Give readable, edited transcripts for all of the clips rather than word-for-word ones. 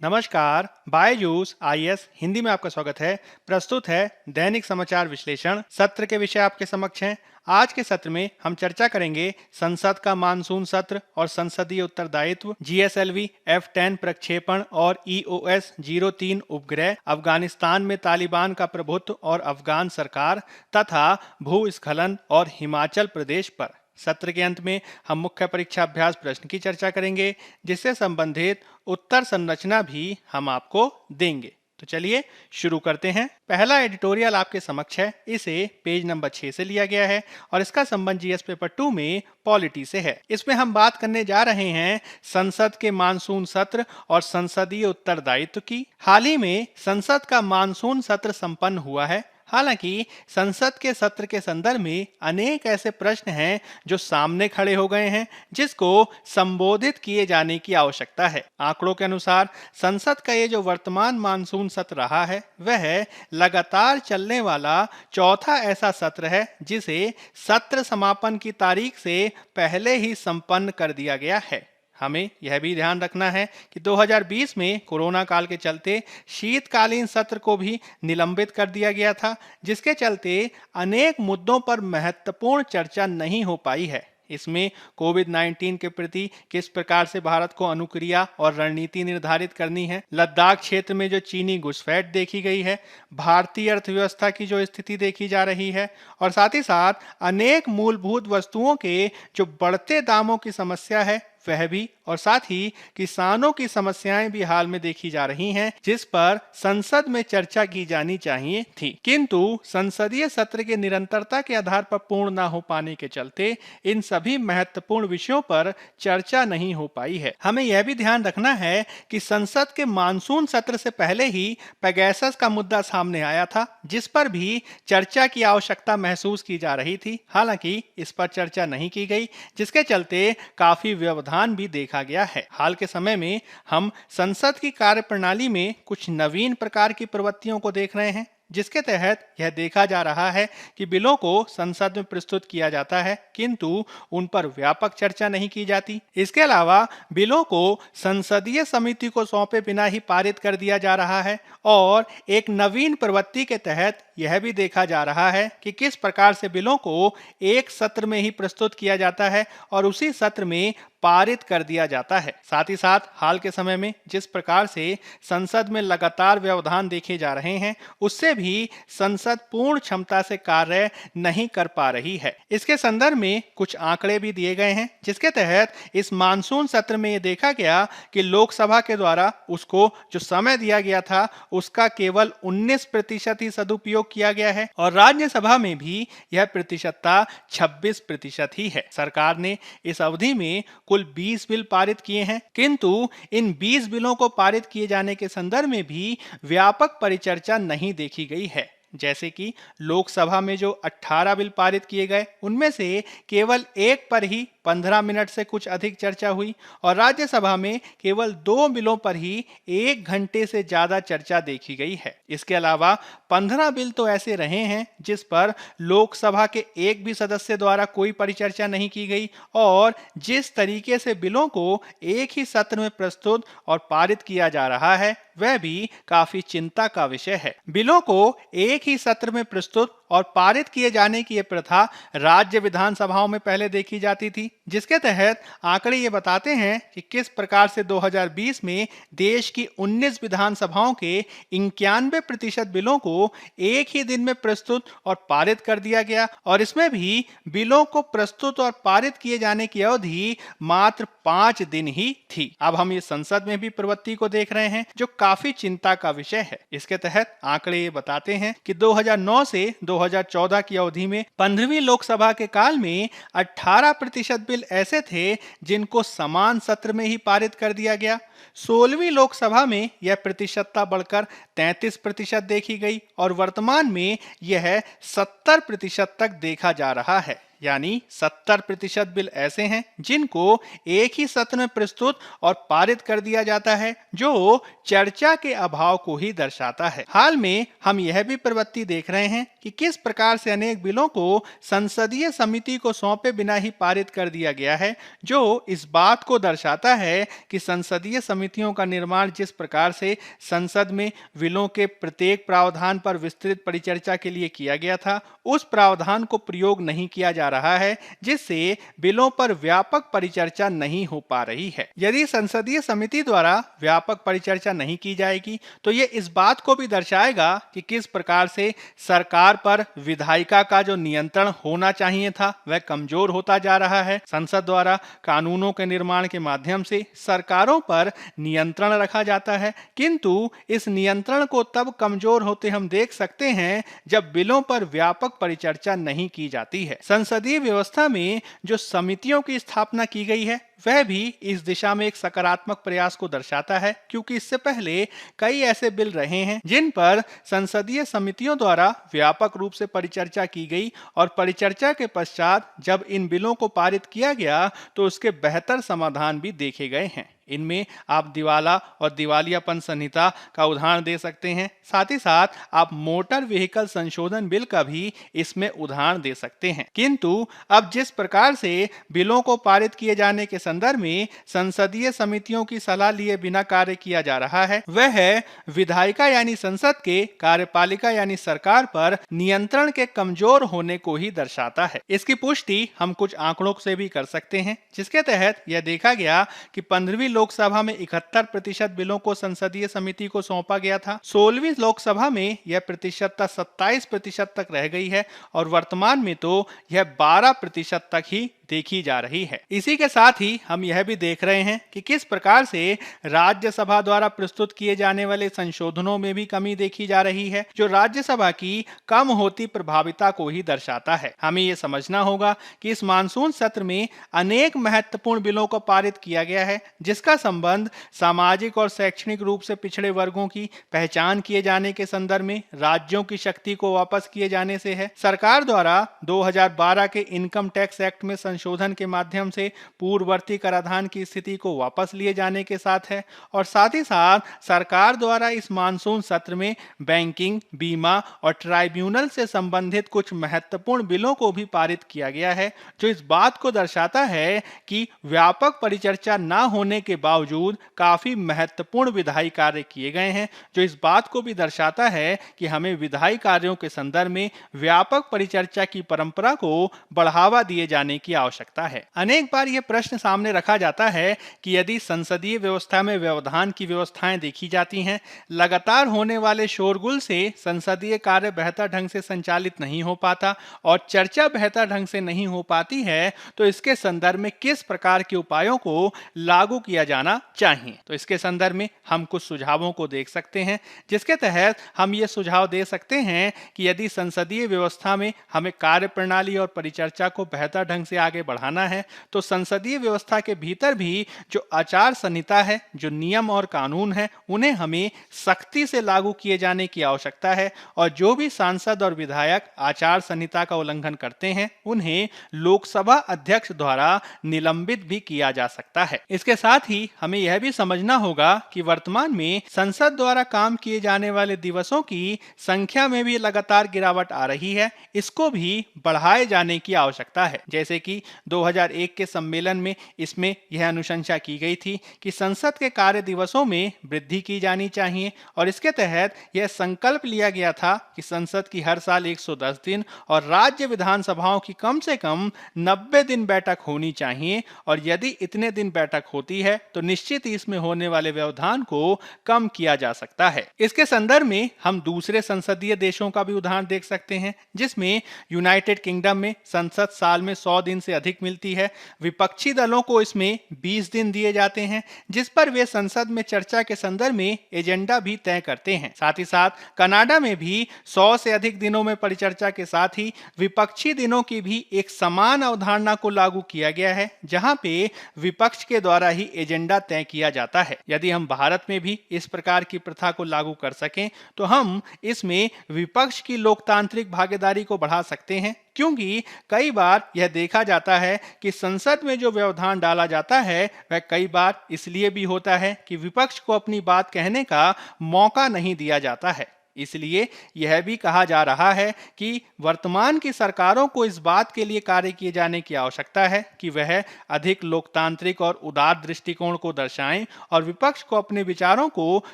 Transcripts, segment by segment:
नमस्कार, बायजूस आईएएस हिंदी में आपका स्वागत है। प्रस्तुत है दैनिक समाचार विश्लेषण। सत्र के विषय आपके समक्ष हैं। आज के सत्र में हम चर्चा करेंगे संसद का मानसून सत्र और संसदीय उत्तरदायित्व, जीएसएलवी F-10 प्रक्षेपण और EOS-03 उपग्रह, अफगानिस्तान में तालिबान का प्रभुत्व और अफगान सरकार तथा भूस्खलन और हिमाचल प्रदेश पर। सत्र के अंत में हम मुख्य परीक्षा अभ्यास प्रश्न की चर्चा करेंगे, जिससे संबंधित उत्तर संरचना भी हम आपको देंगे। तो चलिए शुरू करते हैं। पहला एडिटोरियल आपके समक्ष है। इसे पेज नंबर 6 से लिया गया है और इसका संबंध जीएस पेपर 2 में पॉलिटी से है। इसमें हम बात करने जा रहे हैं संसद के मानसून सत्र और संसदीय उत्तरदायित्व की। हाल ही में संसद का मानसून सत्र संपन्न हुआ है। हालांकि संसद के सत्र के संदर्भ में अनेक ऐसे प्रश्न हैं जो सामने खड़े हो गए हैं, जिसको संबोधित किए जाने की आवश्यकता है। आंकड़ों के अनुसार संसद का ये जो वर्तमान मानसून सत्र रहा है, वह लगातार चलने वाला चौथा ऐसा सत्र है जिसे सत्र समापन की तारीख से पहले ही संपन्न कर दिया गया है। हमें यह भी ध्यान रखना है कि 2020 में कोरोना काल के चलते शीतकालीन सत्र को भी निलंबित कर दिया गया था, जिसके चलते अनेक मुद्दों पर महत्वपूर्ण चर्चा नहीं हो पाई है। इसमें कोविड-19 के प्रति किस प्रकार से भारत को अनुक्रिया और रणनीति निर्धारित करनी है, लद्दाख क्षेत्र में जो चीनी घुसपैठ देखी गई है, भारतीय अर्थव्यवस्था की जो स्थिति देखी जा रही है और साथ ही साथ अनेक मूलभूत वस्तुओं के जो बढ़ते दामों की समस्या है वह भी, और साथ ही किसानों की समस्याएं भी हाल में देखी जा रही हैं, जिस पर संसद में चर्चा की जानी चाहिए थी। किंतु संसदीय सत्र के निरंतरता के आधार पर पूर्ण न हो पाने के चलते इन सभी महत्वपूर्ण विषयों पर चर्चा नहीं हो पाई है। हमें यह भी ध्यान रखना है कि संसद के मानसून सत्र से पहले ही पेगासस का मुद्दा सामने आया था, जिस पर भी चर्चा की आवश्यकता महसूस की जा रही थी। हालांकि इस पर चर्चा नहीं की गई, जिसके चलते काफी व्यवधान भी देखा गया है। हाल के समय में हम संसद की कार्यप्रणाली में कुछ नवीन प्रकार की प्रवृत्तियों को देख रहे हैं, जिसके तहत यह देखा जा रहा है कि बिलों को संसद में प्रस्तुत किया जाता है, किंतु उन पर व्यापक चर्चा नहीं की जाती। इसके अलावा बिलों को संसदीय समिति को सौंपे बिना ही पारित कर दिया जा रहा है और एक नवीन प्रवृत्ति के तहत यह भी देखा जा रहा है कि किस प्रकार से बिलों को एक सत्र में ही प्रस्तुत किया जाता है और उसी सत्र में पारित कर दिया जाता है। साथ ही साथ हाल के समय में जिस प्रकार से संसद में लगातार व्यवधान देखे जा रहे हैं, उससे भी संसद पूर्ण क्षमता से कार्य नहीं कर पा रही है। इसके संदर्भ में कुछ आंकड़े भी दिए गए हैं, जिसके तहत इस मानसून सत्र में यह देखा गया कि लोकसभा के द्वारा उसको जो समय दिया गया था उसका केवल 19% ही सदुपयोग किया गया है और राज्यसभा में भी यह प्रतिशतता 26% ही है। सरकार ने इस अवधि में कुल 20 बिल पारित किए हैं, किंतु इन 20 बिलों को पारित किए जाने के संदर्भ में भी व्यापक परिचर्चा नहीं देखी गई है। जैसे कि लोकसभा में जो 18 बिल पारित किए गए, उनमें से केवल एक पर ही 15 मिनट से कुछ अधिक चर्चा हुई और राज्यसभा में केवल 2 बिलों पर ही 1 घंटे से ज्यादा चर्चा देखी गई है। इसके अलावा 15 बिल तो ऐसे रहे हैं जिस पर लोकसभा के एक भी सदस्य द्वारा कोई परिचर्चा नहीं की गई और जिस तरीके से बिलों को एक ही सत्र में प्रस्तुत और पारित किया जा रहा है, वह भी काफी चिंता का विषय है। बिलों को एक ही सत्र में प्रस्तुत और पारित किए जाने की यह प्रथा राज्य विधानसभाओं में पहले देखी जाती थी, जिसके तहत आंकड़े ये बताते हैं कि किस प्रकार से 2020 में देश की 19 विधानसभाओं के 91% बिलों को एक ही दिन में प्रस्तुत और पारित कर दिया गया और इसमें भी बिलों को प्रस्तुत और पारित किए जाने की अवधि मात्र 5 दिन ही थी। अब हम ये संसद में भी प्रवृत्ति को देख रहे हैं, जो काफी चिंता का विषय है। इसके तहत आंकड़े ये बताते हैं कि 2009 से 2014 की अवधि में 15वीं लोकसभा के काल में 18% बिल ऐसे थे जिनको समान सत्र में ही पारित कर दिया गया। 16वीं लोकसभा में यह प्रतिशतता बढ़कर 33% देखी गई और वर्तमान में यह 70% तक देखा जा रहा है। यानी 70% बिल ऐसे हैं जिनको एक ही सत्र में प्रस्तुत और पारित कर दिया जाता है, जो चर्चा के अभाव को ही दर्शाता है। हाल में हम यह भी प्रवृत्ति देख रहे हैं कि किस प्रकार से अनेक बिलों को संसदीय समिति को सौंपे बिना ही पारित कर दिया गया है, जो इस बात को दर्शाता है कि संसदीय समितियों का निर्माण जिस प्रकार से संसद में बिलों के प्रत्येक प्रावधान पर विस्तृत परिचर्चा के लिए किया गया था, उस प्रावधान को प्रयोग नहीं किया जा रहा है, जिससे बिलों पर व्यापक परिचर्चा नहीं हो पा रही है। यदि संसदीय समिति द्वारा व्यापक परिचर्चा नहीं की जाएगी तो ये इस बात को भी दर्शाएगा कि किस प्रकार से सरकार पर विधायिका का जो नियंत्रण होना चाहिए था वह कमजोर होता जा रहा है। संसद द्वारा कानूनों के निर्माण के माध्यम से सरकारों पर नियंत्रण रखा जाता है, किंतु इस नियंत्रण को तब कमजोर होते हम देख सकते हैं जब बिलों पर व्यापक परिचर्चा नहीं की जाती है। संसदीय व्यवस्था में जो समितियों की स्थापना की गई है वह भी इस दिशा में एक सकारात्मक प्रयास को दर्शाता है, क्योंकि इससे पहले कई ऐसे बिल रहे हैं जिन पर संसदीय समितियों द्वारा व्यापक रूप से परिचर्चा की गई और परिचर्चा के पश्चात जब इन बिलों को पारित किया गया तो उसके बेहतर समाधान भी देखे गए हैं। इनमें आप दिवाला और दिवालियापन संहिता का उदाहरण दे सकते हैं। साथ ही साथ आप मोटर व्हीकल संशोधन बिल का भी इसमें उदाहरण दे सकते हैं। किंतु अब जिस प्रकार से बिलों को पारित किए जाने के संदर्भ में संसदीय समितियों की सलाह लिए बिना कार्य किया जा रहा है, वह है विधायिका यानी संसद के कार्यपालिका यानी सरकार पर नियंत्रण के कमजोर होने को ही दर्शाता है। इसकी पुष्टि हम कुछ आंकड़ों से भी कर सकते हैं, जिसके तहत यह देखा गया कि 15वीं लोकसभा में 71% बिलों को संसदीय समिति को सौंपा गया था। 16वीं लोकसभा में यह प्रतिशतता 27% तक रह गई है और वर्तमान में तो यह 12% तक ही देखी जा रही है। इसी के साथ ही हम यह भी देख रहे हैं कि किस प्रकार से राज्यसभा द्वारा प्रस्तुत किए जाने वाले संशोधनों में भी कमी देखी जा रही है, जो राज्यसभा की कम होती प्रभाविता को ही दर्शाता है। हमें यह समझना होगा कि इस मानसून सत्र में अनेक महत्वपूर्ण बिलों को पारित किया गया है, जिसका संबंध सामाजिक और शैक्षणिक रूप से पिछड़े वर्गों की पहचान किए जाने के संदर्भ में राज्यों की शक्ति को वापस किए जाने से है। सरकार द्वारा 2012 के इनकम टैक्स एक्ट में संशोधन के माध्यम से पूर्ववर्ती कराधान की स्थिति को वापस लिए जाने के साथ है, और साथ ही साथ सरकार द्वारा इस मानसून सत्र में बैंकिंग, बीमा और ट्राइब्यूनल से संबंधित कुछ महत्वपूर्ण बिलों को भी पारित किया गया है, जो इस बात को दर्शाता है कि व्यापक परिचर्चा न होने के बावजूद काफी महत्वपूर्ण विधायी कार्य किए गए हैं, जो इस बात को भी दर्शाता है कि हमें विधायी कार्यों के संदर्भ में व्यापक परिचर्चा की परंपरा को बढ़ावा दिए जाने की आवश्यकता है। अनेक बार यह प्रश्न सामने रखा जाता है कि यदि संसदीय व्यवस्था में व्यवधान की व्यवस्थाएं देखी जाती हैं, लगातार होने वाले शोरगुल से संसदीय कार्य बेहतर ढंग से संचालित नहीं हो पाता और चर्चा बेहतर ढंग से नहीं हो पाती है, तो इसके संदर्भ में किस प्रकार के उपायों को लागू किया जाना चाहिए। तो इसके संदर्भ में हम कुछ सुझावों को देख सकते हैं, जिसके तहत हम ये सुझाव दे सकते हैं कि यदि संसदीय व्यवस्था में हमें कार्य प्रणाली और परिचर्चा को बेहतर ढंग से आगे बढ़ाना है, तो संसदीय व्यवस्था के भीतर भी जो आचार संहिता है, जो नियम और कानून है, उन्हें हमें सख्ती से लागू किए जाने की आवश्यकता है, और जो भी सांसद और विधायक आचार संहिता का उल्लंघन करते हैं उन्हें लोकसभा अध्यक्ष द्वारा निलंबित भी किया जा सकता है। इसके साथ ही हमें यह भी समझना होगा कि वर्तमान में संसद द्वारा काम किए जाने वाले दिवसों की संख्या में भी लगातार गिरावट आ रही है, इसको भी बढ़ाए जाने की आवश्यकता है। जैसे कि 2001 के सम्मेलन में इसमें यह अनुशंसा की गई थी कि संसद के कार्य दिवसों में वृद्धि की जानी चाहिए, और इसके तहत यह संकल्प लिया गया था कि संसद की हर साल 110 दिन और राज्य विधानसभाओं की कम से कम 90 दिन बैठक होनी चाहिए, और यदि इतने दिन बैठक होती है तो निश्चित ही इसमें होने वाले व्यवधान को कम किया जा सकता है। इसके संदर्भ में हम दूसरे संसदीय देशों का भी उदाहरण देख सकते हैं, जिसमें यूनाइटेड किंगडम में संसद साल में 100 दिन से अधिक मिलती है। विपक्षी दलों को इसमें 20 दिन दिए जाते हैं, जिस पर वे संसद में चर्चा के संदर्भ में एजेंडा भी तय करते हैं। साथ ही साथ कनाडा में भी 100 से अधिक दिनों में परिचर्चा के साथ ही विपक्षी दिनों की भी एक समान अवधारणा को लागू किया गया है, जहां पे विपक्ष के द्वारा ही एजेंडा तय किया जाता है। यदि हम भारत में भी इस प्रकार की प्रथा को लागू कर सकें तो हम इसमें विपक्ष की लोकतांत्रिक भागीदारी को बढ़ा सकते हैं, क्योंकि कई बार यह देखा जाता है कि संसद में जो व्यवधान डाला जाता है वह कई बार इसलिए भी होता है कि विपक्ष को अपनी बात कहने का मौका नहीं दिया जाता है। इसलिए यह भी कहा जा रहा है कि वर्तमान की सरकारों को इस बात के लिए कार्य किए जाने की आवश्यकता है कि वह अधिक लोकतांत्रिक और उदार दृष्टिकोण को दर्शाएं और विपक्ष को अपने विचारों को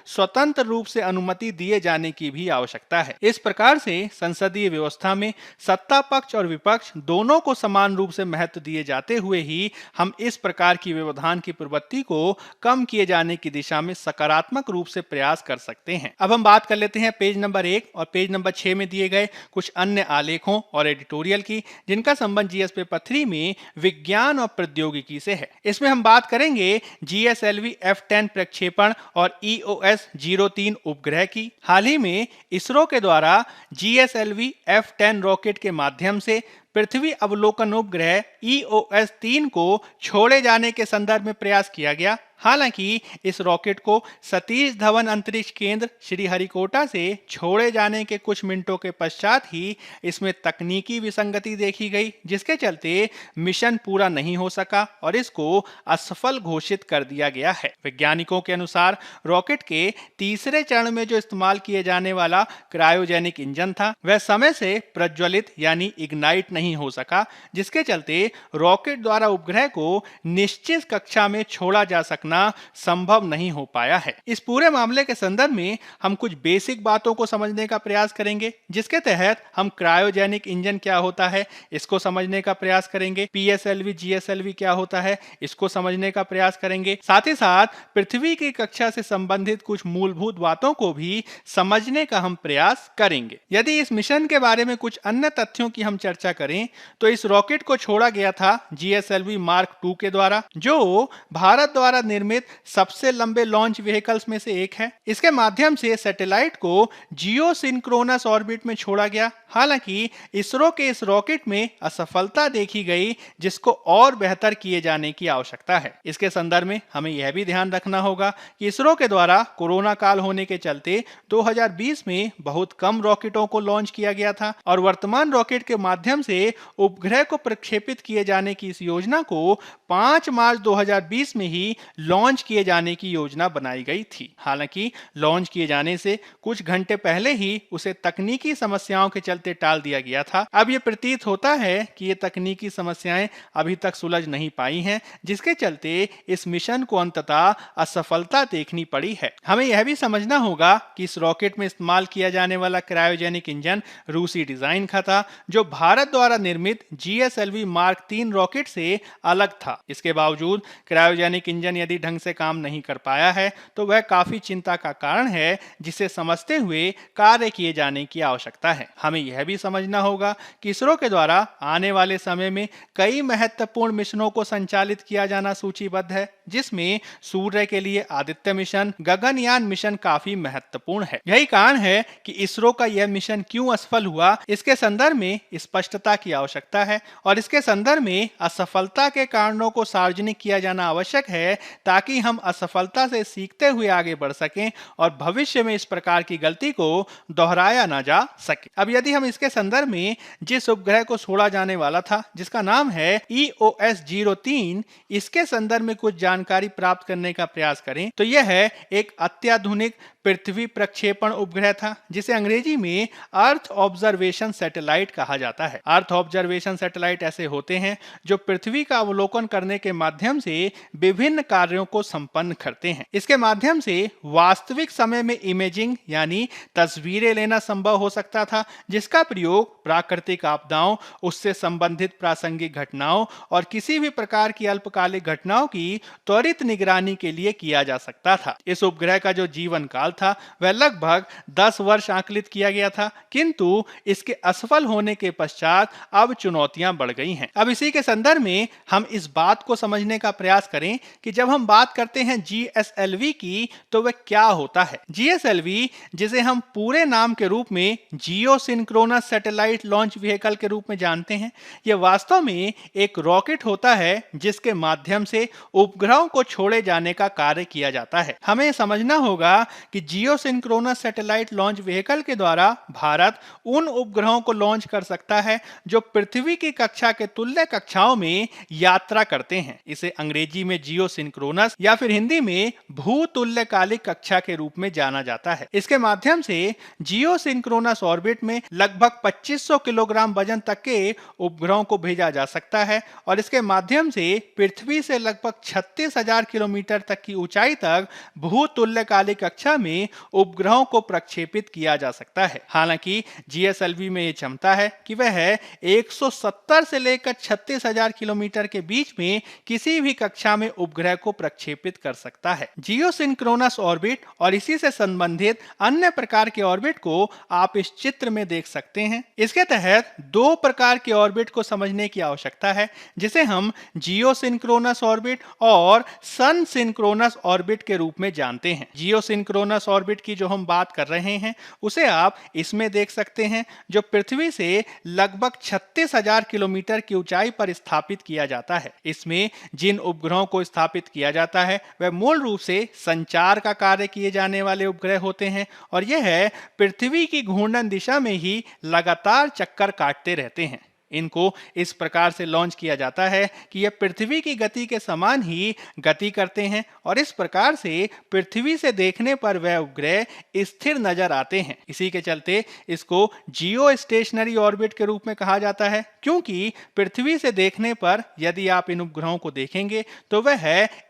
स्वतंत्र रूप से अनुमति दिए जाने की भी आवश्यकता है। इस प्रकार से संसदीय व्यवस्था में सत्ता पक्ष और विपक्ष दोनों को समान रूप से महत्व दिए जाते हुए ही हम इस प्रकार की व्यवधान की प्रवृत्ति को कम किए जाने की दिशा में सकारात्मक रूप से प्रयास कर सकते हैं। अब हम बात कर लेते हैं पेज नंबर 1 और पेज नंबर 6 में दिए गए कुछ अन्य आलेखों और एडिटोरियल की, जिनका संबंध जीएस पेपर 3 में विज्ञान और प्रौद्योगिकी से है। इसमें हम बात करेंगे जीएसएलवी F10 प्रक्षेपण और EOS 03 उपग्रह की। हाल ही में इसरो के द्वारा जीएसएलवी F10 रॉकेट के माध्यम से पृथ्वी अवलोकन उपग्रह EOS 3 को छोड़े जाने के संदर्भ में प्रयास किया गया। हालांकि इस रॉकेट को सतीश धवन अंतरिक्ष केंद्र श्रीहरिकोटा से छोड़े जाने के कुछ मिनटों के पश्चात ही इसमें तकनीकी विसंगति देखी गई, जिसके चलते मिशन पूरा नहीं हो सका और इसको असफल घोषित कर दिया गया है। वैज्ञानिकों के अनुसार रॉकेट के तीसरे चरण में जो इस्तेमाल किए जाने वाला क्रायोजेनिक इंजन था वह समय से प्रज्वलित यानी इग्नाइट नहीं हो सका, जिसके चलते रॉकेट द्वारा उपग्रह को निश्चित कक्षा में छोड़ा जा सकना संभव नहीं हो पाया है। इस पूरे मामले के संदर्भ में हम कुछ बेसिक बातों को समझने का प्रयास करेंगे, जिसके तहत हम क्रायोजेनिक इंजन क्या होता है इसको समझने का प्रयास करेंगे, पीएसएलवी जीएसएलवी क्या होता है इसको समझने का प्रयास करेंगे, साथ ही साथ पृथ्वी की कक्षा से संबंधित कुछ मूलभूत बातों को भी समझने का हम प्रयास करेंगे। यदि इस मिशन के बारे में कुछ अन्य तथ्यों की हम चर्चा करें तो इस रॉकेट को छोड़ा गया था जीएसएलवी मार्क 2 के द्वारा, जो भारत द्वारा निर्मित सबसे लंबे लॉन्च व्हीकल्स में से एक है। इसके माध्यम से सैटेलाइट को जियो सिंक्रोनस ऑर्बिट में छोड़ा गया। हालांकि इसरो के इस रॉकेट में असफलता देखी गई, जिसको और बेहतर किए जाने की आवश्यकता है। इसके संदर्भ में हमें यह भी ध्यान रखना होगा कि इसरो के द्वारा कोरोना काल होने के चलते 2020 में बहुत कम रॉकेटों को लॉन्च किया गया था और वर्तमान रॉकेट के माध्यम से उपग्रह को प्रक्षेपित किए जाने की इस योजना को 5 मार्च 2020 में ही लॉन्च किए जाने की योजना बनाई गई थी। हालांकि लॉन्च किए जाने से कुछ घंटे पहले ही उसे तकनीकी समस्याओं के चलते टाल दिया गया था। अब यह प्रतीत होता है कि ये तकनीकी समस्याएं अभी तक सुलझ नहीं पाई हैं, जिसके चलते इस मिशन को अंततः असफलता देखनी पड़ी है। हमें यह भी समझना होगा कि इस रॉकेट में इस्तेमाल किया जाने वाला क्रायोजेनिक इंजन रूसी डिजाइन का था, जो भारत द्वारा निर्मित जीएसएलवी मार्क 3 रॉकेट से अलग था। इसके बावजूद क्रायोजेनिक इंजन यदि ढंग से काम नहीं कर पाया है तो वह काफी चिंता का कारण है, जिसे समझते हुए कार्य किए जाने की आवश्यकता है। हमें यह भी समझना होगा कि इसरो के द्वारा आने वाले समय में कई महत्वपूर्ण मिशनों को संचालित किया जाना सूचीबद्ध है, जिसमें सूर्य के लिए आदित्य मिशन, गगनयान मिशन काफी महत्वपूर्ण है। यही कारण है कि इसरो का यह मिशन क्यों असफल हुआ, इसके संदर्भ में स्पष्टता की आवश्यकता है और इसके संदर्भ में असफलता के कारणों को सार्वजनिक किया जाना आवश्यक है, ताकि हम असफलता से सीखते हुए आगे बढ़ सकें और भविष्य में इस प्रकार की गलती को दोहराया ना जा सके। अब यदि हम इसके संदर्भ में जिस उपग्रह को छोड़ा जाने वाला था, जिसका नाम है EOS 03, इसके संदर्भ में कुछ जानकारी प्राप्त करने का प्रयास करें तो यह है एक अत्याधुनिक पृथ्वी प्रक्षेपण उपग्रह था, जिसे अंग्रेजी में अर्थ ऑब्जर्वेशन सैटेलाइट कहा जाता है। अर्थ ऑब्जर्वेशन सैटेलाइट ऐसे होते हैं जो पृथ्वी का अवलोकन करने के माध्यम से विभिन्न कार्यों को संपन्न करते हैं। इसके माध्यम से वास्तविक समय में इमेजिंग यानी तस्वीरें लेना संभव हो सकता था, जिसका प्रयोग प्राकृतिक आपदाओं, उससे संबंधित प्रासंगिक घटनाओं और किसी भी प्रकार की अल्पकालिक घटनाओं की त्वरित निगरानी के लिए किया जा सकता था। इस उपग्रह का जो जीवन काल था वह लगभग 10 वर्ष आकलित किया गया था, किंतु इसके असफल होने के पश्चात अब चुनौतियां बढ़ गई हैं। अब इसी के संदर्भ में हम इस बात को समझने का प्रयास करें कि जब हम बात करते हैं जीएसएलवी की तो वह क्या होता है। जीएसएलवी, जिसे हम पूरे नाम के रूप में जियो सिंक्रोनस सैटेलाइट लॉन्च व्हीकल के रूप में जानते हैं, यह वास्तव में एक रॉकेट होता है जिसके माध्यम से उपग्रह उपग्रहों को छोड़े जाने का कार्य किया जाता है। हमें समझना होगा कि जियोसिंक्रोनस सैटेलाइट लॉन्च व्हीकल के द्वारा भारत उन उपग्रहों को लॉन्च कर सकता है जो पृथ्वी की कक्षा के तुल्य कक्षाओं में यात्रा करते हैं। इसे अंग्रेजी में जियोसिंक्रोनस या फिर हिंदी में भूतुल्यकालिक कक्षा के रूप में जाना जाता है। इसके माध्यम से जियोसिंक्रोनस ऑर्बिट में लगभग 2500 किलोग्राम वजन तक के उपग्रहों को भेजा जा सकता है और इसके माध्यम से पृथ्वी से लगभग 36,000 किलोमीटर तक की ऊंचाई तक भूतुल्यकालिक कक्षा में उपग्रहों को प्रक्षेपित किया जा सकता है। हालांकि जीएसएलवी में यह क्षमता है कि वह 170 से लेकर 36,000 किलोमीटर के बीच में किसी भी कक्षा में उपग्रह को प्रक्षेपित कर सकता है। जियोसिंक्रोनस ऑर्बिट और इसी से संबंधित अन्य प्रकार के ऑर्बिट को आप इस चित्र में देख सकते हैं। इसके तहत दो प्रकार के ऑर्बिट को समझने की आवश्यकता है, जिसे हम जियोसिंक्रोनस ऑर्बिट और सन सिंक्रोनस ऑर्बिट के रूप में जानते हैं। जियोसिंक्रोनस ऑर्बिट की जो हम बात कर रहे हैं उसे आप इसमें देख सकते हैं, जो पृथ्वी से लगभग 36,000 किलोमीटर की ऊंचाई पर स्थापित किया जाता है। इसमें जिन उपग्रहों को स्थापित किया जाता है वह मूल रूप से संचार का कार्य किए जाने वाले उपग्रह होते हैं और यह पृथ्वी की घूर्णन दिशा में ही लगातार चक्कर काटते रहते हैं। इनको इस प्रकार से लॉन्च किया जाता है कि यह पृथ्वी की गति के समान ही गति करते हैं और इस प्रकार से पृथ्वी से देखने पर वह उपग्रह स्थिर नजर आते हैं। इसी के चलते इसको जियो स्टेशनरी ऑर्बिट के रूप में कहा जाता है, क्योंकि पृथ्वी से देखने पर यदि आप इन उपग्रहों को देखेंगे तो वह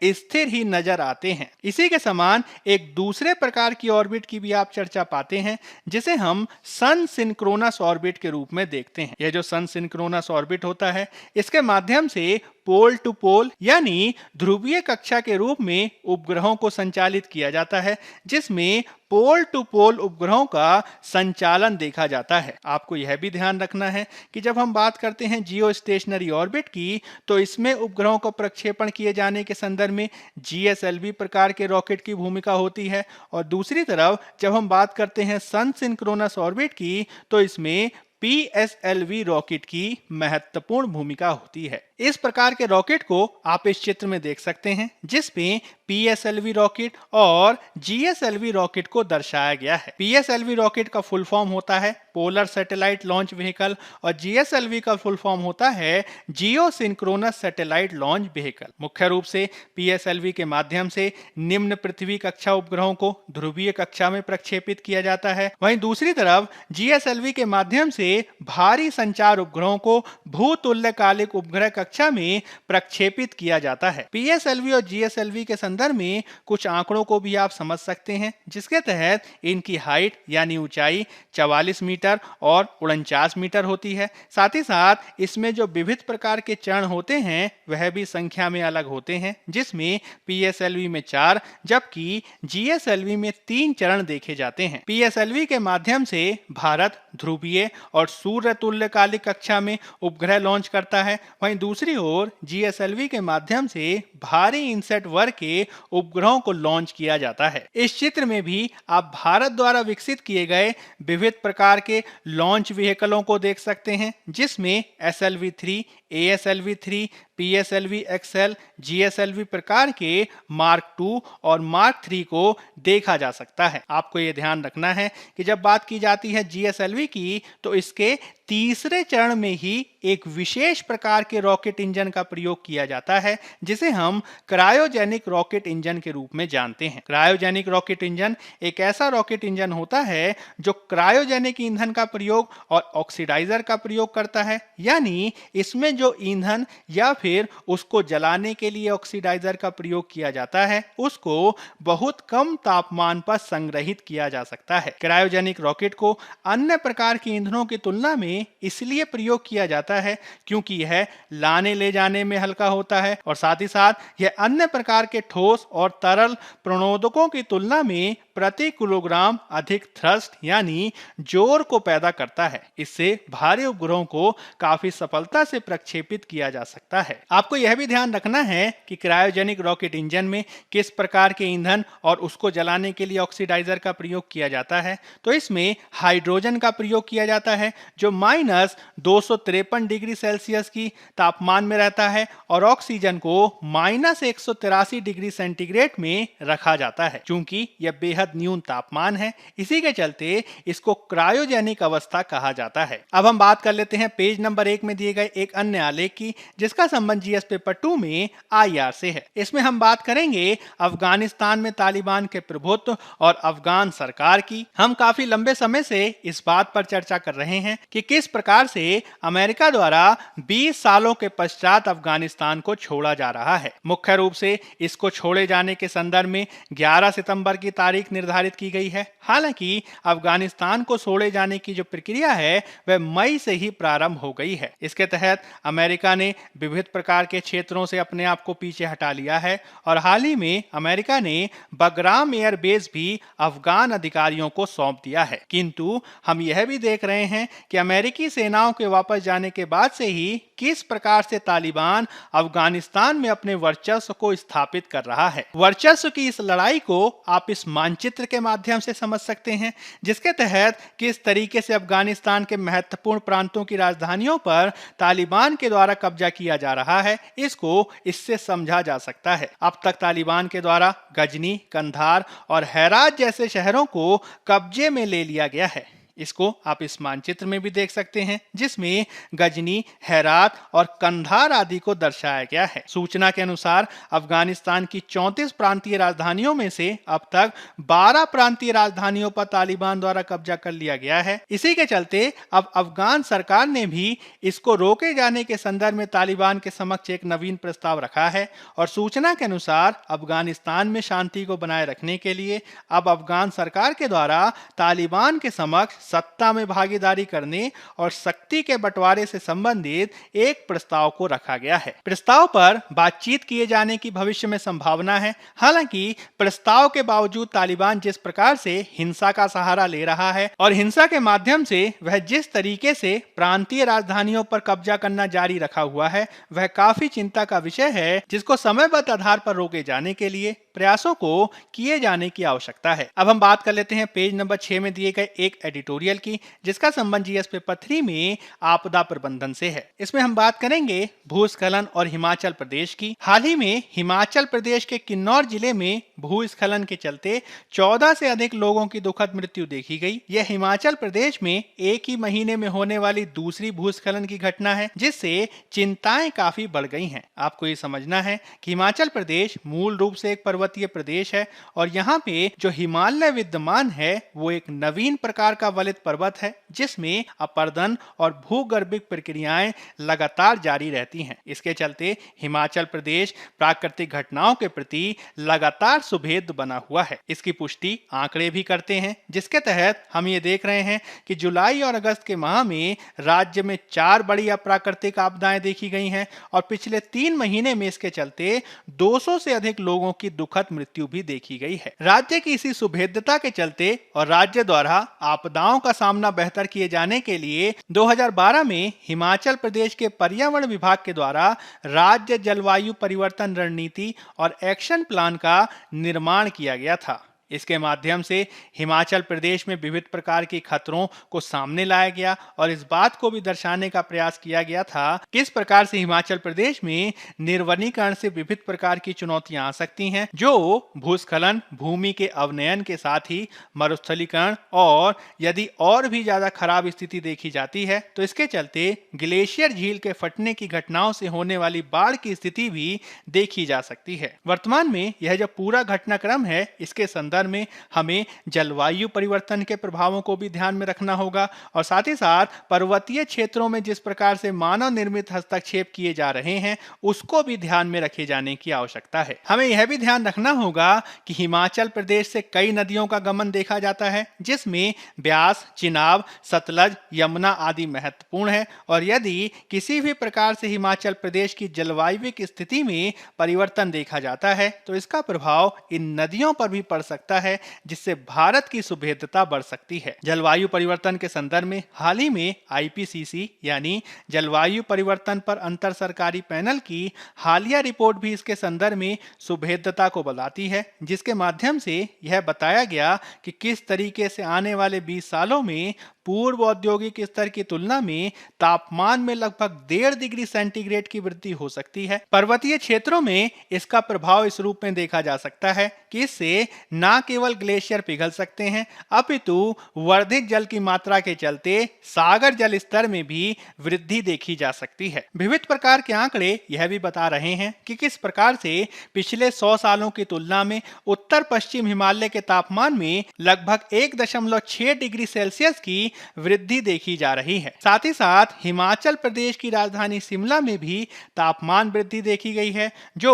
स्थिर ही नजर आते हैं। इसी के समान एक दूसरे प्रकार की ऑर्बिट की भी आप चर्चा पाते हैं, जिसे हम सन सिंक्रोनस ऑर्बिट के रूप में देखते हैं। यह जो सन सिंक्रोनस ऑर्बिट होता है, इसके माध्यम से पोल टू पोल यानी ध्रुवीय कक्षा के रूप में उपग्रहों को संचालित किया जाता है, जिसमें पोल टू पोल उपग्रहों का संचालन देखा जाता है। आपको यह भी ध्यान रखना है कि जब हम बात करते हैं जियो स्टेशनरी ऑर्बिट की, तो इसमें उपग्रहों को प्रक्षेपण किए जाने के संदर्भ में जीएसएलवी प्रकार के रॉकेट की भूमिका होती है और दूसरी तरफ जब हम बात करते हैं सन सिंक्रोनस ऑर्बिट की, तो इसमें पीएसएलवी रॉकेट की महत्वपूर्ण भूमिका होती है। इस प्रकार के रॉकेट को आप इस चित्र में देख सकते हैं, जिसमें पीएसएलवी रॉकेट और जीएसएलवी रॉकेट को दर्शाया गया है। पीएसएलवी रॉकेट का फुल फॉर्म होता है पोलर सैटेलाइट लॉन्च व्हीकल और जीएसएलवी का फुल फॉर्म होता है जियो सिंक्रोनस सैटेलाइट लॉन्च व्हीकल। मुख्य रूप से पीएसएलवी के माध्यम से निम्न पृथ्वी कक्षा उपग्रहों को ध्रुवीय कक्षा में प्रक्षेपित किया जाता है, वहीं दूसरी तरफ जीएसएलवी के माध्यम से भारी संचार उपग्रहों को भूतुल्यकालिक उपग्रह कक्षा में प्रक्षेपित किया जाता है। पीएसएलवी और जीएसएलवी के संदर्भ में कुछ आंकड़ों को भी आप समझ सकते हैं, जिसके तहत इनकी हाइट यानी ऊंचाई 44 मीटर और 49 मीटर होती है। साथ ही साथ इसमें जो विविध प्रकार के चरण होते हैं वह भी संख्या में अलग होते हैं, जिसमें पीएसएलवी में 4 जबकि जीएसएलवी में 3 चरण देखे जाते हैं। पीएसएलवी के माध्यम से भारत ध्रुवीय और सूर्य तुल्यकालिक कक्षा में उपग्रह लॉन्च करता है, वहीं दूसरी ओर जीएसएलवी के माध्यम से भारी इनसेट वर्ग के उपग्रहों को लॉन्च किया जाता है। इस चित्र में भी आप भारत द्वारा विकसित किए गए विविध प्रकार के लॉन्च व्हीकलों को देख सकते हैं, जिसमें SLV-3, ASLV-3, PSLV XL, GSLV प्रकार के मार्क 2 और मार्क 3 को देखा जा सकता है। आपको यह ध्यान रखना है कि जब बात की जाती है GSLV की, तो इसके तीसरे चरण में ही एक विशेष प्रकार के रॉकेट इंजन का प्रयोग किया जाता है, जिसे हम क्रायोजेनिक रॉकेट इंजन के रूप में जानते हैं। क्रायोजेनिक रॉकेट इंजन एक ऐसा रॉकेट इंजन होता है जो क्रायोजेनिक ईंधन का प्रयोग और ऑक्सीडाइजर का प्रयोग करता है, यानी इसमें जो ईंधन या फिर उसको जलाने के लिए ऑक्सीडाइजर का प्रयोग किया जाता है, उसको बहुत कम तापमान पर संग्रहित किया जा सकता है। क्रायोजेनिक रॉकेट को अन्य प्रकार के ईंधनों की तुलना में इसलिए प्रयोग किया जाता है क्योंकि यह लाने ले जाने में हल्का होता है और साथ ही साथ यह अन्य प्रकार के ठोस और तरल प्रणोदकों की तुलना में प्रति किलोग्राम अधिक थ्रस्ट यानी जोर को पैदा करता है। इससे भारी उपग्रहों को काफी सफलता से प्रक्षेपित किया जा सकता है। आपको यह भी ध्यान रखना है कि क्रायोजेनिक रॉकेट इंजन में किस प्रकार के ईंधन और उसको जलाने के लिए ऑक्सीडाइजर का प्रयोग किया जाता है। तो इसमें हाइड्रोजन का प्रयोग किया जाता है जो -253 डिग्री सेल्सियस की तापमान में रहता है और ऑक्सीजन को -183 डिग्री सेंटीग्रेड में रखा जाता है। चूंकि यह बेहद न्यून तापमान है, इसी के चलते इसको क्रायोजेनिक अवस्था कहा जाता है। अब हम बात कर लेते हैं पेज नंबर 1 में दिए गए एक अन्य आलेख की, जिसका संबंध जीएस पेपर 2 में आईआर से है। इसमें हम बात करेंगे अफगानिस्तान में तालिबान के प्रभुत्व और अफगान सरकार की। हम काफी लंबे समय से इस बात पर चर्चा कर रहे हैं कि किस प्रकार से अमेरिका द्वारा 20 सालों के पश्चात अफगानिस्तान को छोड़ा जा रहा है। मुख्य रूप से इसको छोड़े जाने के संदर्भ में 11 सितंबर की तारीख निर्धारित की गई है। हालांकि अफगानिस्तान को छोड़े जाने की जो प्रक्रिया है वह मई से ही प्रारंभ हो गई है। इसके तहत अमेरिका ने विविध प्रकार के क्षेत्रों से अपने आप को पीछे हटा लिया है और हाल ही में अमेरिका ने बगराम एयरबेस भी अफगान अधिकारियों को सौंप दिया है। किंतु हम यह भी देख रहे हैं कि अमेरिकी सेनाओं के वापस जाने के बाद से ही किस प्रकार से तालिबान अफगानिस्तान में अपने वर्चस्व को स्थापित कर रहा है। वर्चस्व की इस लड़ाई को आप इस मानचित्र के माध्यम से समझ सकते हैं, जिसके तहत किस तरीके से अफगानिस्तान के महत्वपूर्ण प्रांतों की राजधानियों पर तालिबान के द्वारा कब्जा किया जा रहा है। इसको इससे समझा जा सकता है। अब तक तालिबान के द्वारा गजनी, कंधार और हेरात जैसे शहरों को कब्जे में ले लिया गया है। इसको आप इस मानचित्र में भी देख सकते हैं, जिसमें गजनी, हेरात और कंधार आदि को दर्शाया गया है। सूचना के अनुसार अफगानिस्तान की 34 प्रांतीय राजधानियों में से अब तक 12 प्रांतीय राजधानियों पर तालिबान द्वारा कब्जा कर लिया गया है। इसी के चलते अब अफगान सरकार ने भी इसको रोके जाने के संदर्भ में तालिबान के समक्ष एक नवीन प्रस्ताव रखा है और सूचना के अनुसार अफगानिस्तान में शांति को बनाए रखने के लिए अब अफगान सरकार के द्वारा तालिबान के समक्ष सत्ता में भागीदारी करने और शक्ति के बंटवारे से संबंधित एक प्रस्ताव को रखा गया है। प्रस्ताव पर बातचीत किए जाने की भविष्य में संभावना है। हालांकि प्रस्ताव के बावजूद तालिबान जिस प्रकार से हिंसा का सहारा ले रहा है और हिंसा के माध्यम से वह जिस तरीके से प्रांतीय राजधानियों पर कब्जा करना जारी रखा हुआ है, वह काफी चिंता का विषय है, जिसको समयबद्ध आधार पर रोके जाने के लिए प्रयासों को किए जाने की आवश्यकता है। अब हम बात कर लेते हैं पेज नंबर 6 में दिए गए एक एडिटोरियल की, जिसका संबंध जीएस पेपर 3 में आपदा प्रबंधन से है। इसमें हम बात करेंगे भूस्खलन और हिमाचल प्रदेश की। हाल ही में हिमाचल प्रदेश के किन्नौर जिले में भूस्खलन के चलते 14 से अधिक लोगों की दुखद मृत्यु देखी गई। यह हिमाचल प्रदेश में एक ही महीने में होने वाली दूसरी भूस्खलन की घटना है, जिससे चिंताएं काफी बढ़ गई हैं। आपको ये समझना है कि हिमाचल प्रदेश मूल रूप से एक पर्वतीय प्रदेश है और यहाँ पे जो हिमालय विद्यमान है वो एक नवीन प्रकार का वलित पर्वत है, जिसमें अपरदन और भूगर्भिक प्रक्रियाएं लगातार जारी रहती हैं। इसके चलते हिमाचल प्रदेश प्राकृतिक घटनाओं के प्रति लगातार सुभेद बना हुआ है। इसकी पुष्टि आंकड़े भी करते हैं, जिसके तहत हम ये देख रहे हैं कि जुलाई और अगस्त के माह में राज्य में 4 बड़ी अप्राकृतिक आपदाएं देखी गई हैं और पिछले 3 महीने में इसके चलते 200 से अधिक लोगों की दुखद मृत्यु भी देखी गई है। राज्य की इसी सुभेद्यता के चलते और राज्य द्वारा आपदाओं का सामना बेहतर किए जाने के लिए 2012 में हिमाचल प्रदेश के पर्यावरण विभाग के द्वारा राज्य जलवायु परिवर्तन रणनीति और एक्शन प्लान का निर्माण किया गया था। इसके माध्यम से हिमाचल प्रदेश में विविध प्रकार के खतरों को सामने लाया गया और इस बात को भी दर्शाने का प्रयास किया गया था किस प्रकार से हिमाचल प्रदेश में निर्वनीकरण से विविध प्रकार की चुनौतियां आ सकती हैं, जो भूस्खलन, भूमि के अवनयन के साथ ही मरुस्थलीकरण और यदि और भी ज्यादा खराब स्थिति देखी जाती है तो इसके चलते ग्लेशियर झील के फटने की घटनाओं से होने वाली बाढ़ की स्थिति भी देखी जा सकती है। वर्तमान में यह जो पूरा घटनाक्रम है, इसके संदर्भ में हमें जलवायु परिवर्तन के प्रभावों को भी ध्यान में रखना होगा और साथ ही साथ पर्वतीय क्षेत्रों में जिस प्रकार से मानव निर्मित हस्तक्षेप किए जा रहे हैं उसको भी ध्यान में रखे जाने की आवश्यकता है। हमें यह भी ध्यान रखना होगा कि हिमाचल प्रदेश से कई नदियों का गमन देखा जाता है, जिसमें ब्यास, चिनाब, सतलज, यमुना आदि महत्वपूर्ण है और यदि किसी भी प्रकार से हिमाचल प्रदेश की जलवायु की स्थिति में परिवर्तन देखा जाता है तो इसका प्रभाव इन नदियों पर भी पड़ सकता सकता है, जिससे भारत की सुभेद्यता बढ़ सकती है। जलवायु परिवर्तन के संदर्भ में हाल ही में आईपीसीसी यानी जलवायु परिवर्तन पर अंतर सरकारी पैनल की हालिया रिपोर्ट भी इसके संदर्भ में सुभेद्यता को बताती है, जिसके माध्यम से यह बताया गया कि किस तरीके से आने वाले 20 सालों में पूर्व औद्योगिक स्तर की तुलना में तापमान में लगभग 1.5 डिग्री सेंटीग्रेड की वृद्धि हो सकती है। पर्वतीय क्षेत्रों में इसका प्रभाव इस रूप में देखा जा सकता है कि इससे न केवल ग्लेशियर पिघल सकते हैं, अपितु वर्धित जल की मात्रा के चलते सागर जल स्तर में भी वृद्धि देखी जा सकती है। विविध प्रकार के आंकड़े यह भी बता रहे हैं कि किस प्रकार से पिछले 100 सालों की तुलना में उत्तर पश्चिम हिमालय के तापमान में लगभग 1.6 डिग्री सेल्सियस की वृद्धि देखी जा रही है। साथ ही साथ हिमाचल प्रदेश की राजधानी शिमला में भी तापमान वृद्धि देखी गई है, जो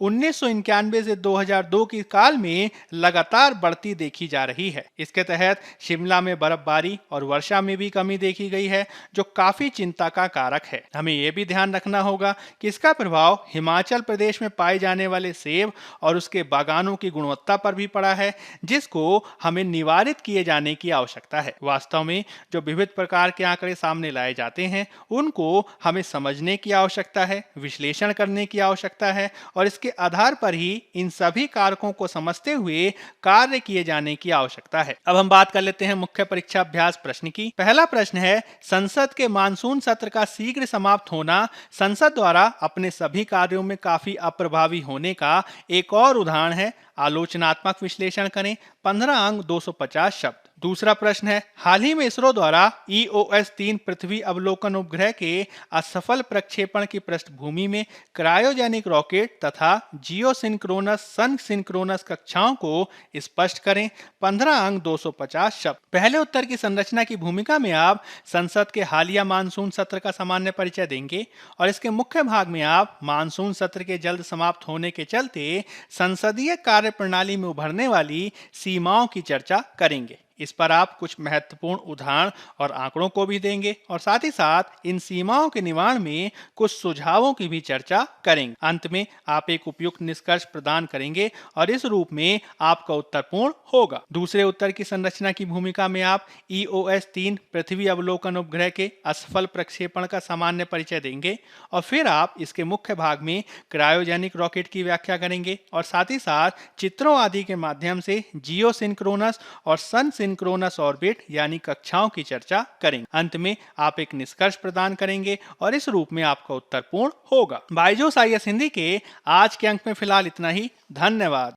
1991 से 2002 की काल में लगातार बढ़ती देखी जा रही है। इसके तहत शिमला में बर्फबारी और वर्षा में भी कमी देखी गई है, जो काफी चिंता का कारक है। हमें यह भी ध्यान रखना होगा कि इसका प्रभाव हिमाचल प्रदेश में पाए जाने वाले सेब और उसके बागानों की गुणवत्ता पर भी पड़ा है, जिसको हमें निवारित किए जाने की आवश्यकता है। वास्तव में जो विविध प्रकार के आंकड़े सामने लाए जाते हैं, उनको हमें समझने की आवश्यकता है, विश्लेषण करने की आवश्यकता है और इसके आधार पर ही इन सभी कारकों को समझते हुए कार्य किए जाने की आवश्यकता है। अब हम बात कर लेते हैं मुख्य परीक्षा अभ्यास प्रश्न की। पहला प्रश्न है, संसद के मानसून सत्र का शीघ्र समाप्त होना संसद द्वारा अपने सभी कार्यों में काफी अप्रभावी होने का एक और उदाहरण है। आलोचनात्मक विश्लेषण करें। 15 अंक 250 शब्द। दूसरा प्रश्न है, हाल ही में इसरो द्वारा EOS-3 पृथ्वी अवलोकन उपग्रह के असफल प्रक्षेपण की पृष्ठभूमि में क्रायोजेनिक रॉकेट तथा जियोसिंक्रोनस सन सिंक्रोनस कक्षाओं को स्पष्ट करें। 15 अंक 250 शब्द। पहले उत्तर की संरचना की भूमिका में आप संसद के हालिया मानसून सत्र का सामान्य परिचय देंगे और इसके मुख्य भाग में आप मानसून सत्र के जल्द समाप्त होने के चलते संसदीय कार्य प्रणाली में उभरने वाली सीमाओं की चर्चा करेंगे। इस पर आप कुछ महत्वपूर्ण उदाहरण और आंकड़ों को भी देंगे और साथ ही साथ इन सीमाओं के निवारण में कुछ सुझावों की भी चर्चा करेंगे। अंत में आप एक उपयुक्त निष्कर्ष प्रदान करेंगे और इस रूप में आपका उत्तर पूर्ण होगा। दूसरे उत्तर की संरचना की भूमिका में आप EOS-3 पृथ्वी अवलोकन उपग्रह के असफल प्रक्षेपण का सामान्य परिचय देंगे और फिर आप इसके मुख्य भाग में क्रायोजेनिक रॉकेट की व्याख्या करेंगे और साथ ही साथ चित्रों आदि के माध्यम से जियोसिंक्रोनस और सन सिंक्रोनस ऑर्बिट यानी कक्षाओं की चर्चा करेंगे। अंत में आप एक निष्कर्ष प्रदान करेंगे और इस रूप में आपका उत्तर पूर्ण होगा। बायजूस IAS हिंदी के आज के अंक में फिलहाल इतना ही। धन्यवाद।